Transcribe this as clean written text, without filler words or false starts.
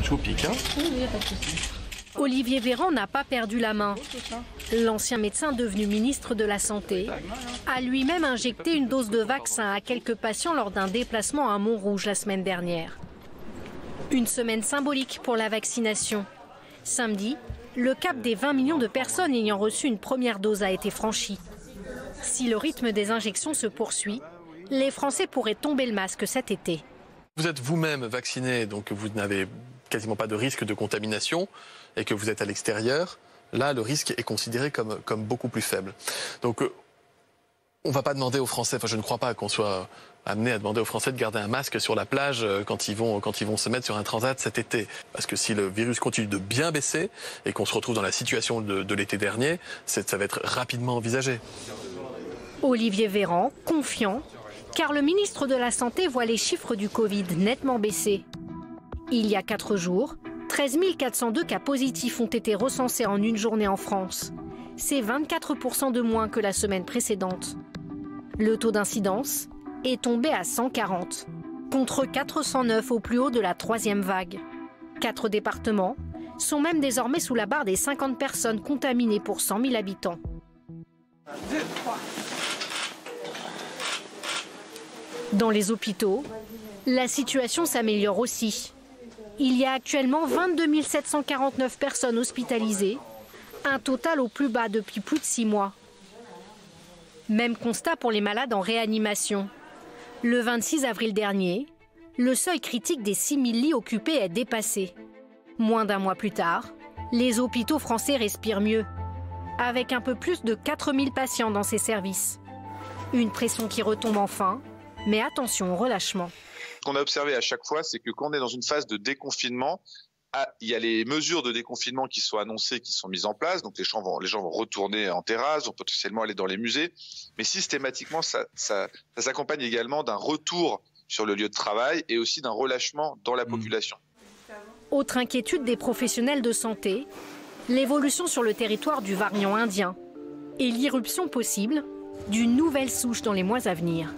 Je vous pique, hein? Oui, il n'y a pas de souci. Olivier Véran n'a pas perdu la main. L'ancien médecin devenu ministre de la Santé a lui-même injecté une dose de vaccin à quelques patients lors d'un déplacement à Montrouge la semaine dernière. Une semaine symbolique pour la vaccination. Samedi, le cap des 20 millions de personnes ayant reçu une première dose a été franchi. Si le rythme des injections se poursuit, les Français pourraient tomber le masque cet été. Vous êtes vous-même vacciné, donc vous n'avez quasiment pas de risque de contamination et que vous êtes à l'extérieur. Là, le risque est considéré comme beaucoup plus faible. Donc, on ne va pas demander aux Français, enfin je ne crois pas qu'on soit amené à demander aux Français de garder un masque sur la plage quand ils vont se mettre sur un transat cet été. Parce que si le virus continue de bien baisser et qu'on se retrouve dans la situation de l'été dernier, ça va être rapidement envisagé. Olivier Véran, confiant, car le ministre de la Santé voit les chiffres du Covid nettement baisser. Il y a 4 jours, 13 402 cas positifs ont été recensés en une journée en France. C'est 24% de moins que la semaine précédente. Le taux d'incidence est tombé à 140, contre 409 au plus haut de la 3e vague. 4 départements sont même désormais sous la barre des 50 personnes contaminées pour 100 000 habitants. 2, 3. Dans les hôpitaux, la situation s'améliore aussi. Il y a actuellement 22 749 personnes hospitalisées, un total au plus bas depuis plus de 6 mois. Même constat pour les malades en réanimation. Le 26 avril dernier, le seuil critique des 6 000 lits occupés est dépassé. Moins d'un mois plus tard, les hôpitaux français respirent mieux, avec un peu plus de 4 000 patients dans ces services. Une pression qui retombe enfin, mais attention au relâchement. Ce qu'on a observé à chaque fois, c'est que quand on est dans une phase de déconfinement, il y a les mesures de déconfinement qui sont annoncées, qui sont mises en place. Donc les gens vont retourner en terrasse, vont potentiellement aller dans les musées. Mais systématiquement, ça s'accompagne également d'un retour sur le lieu de travail et aussi d'un relâchement dans la population. Autre inquiétude des professionnels de santé, l'évolution sur le territoire du variant indien et l'irruption possible d'une nouvelle souche dans les mois à venir.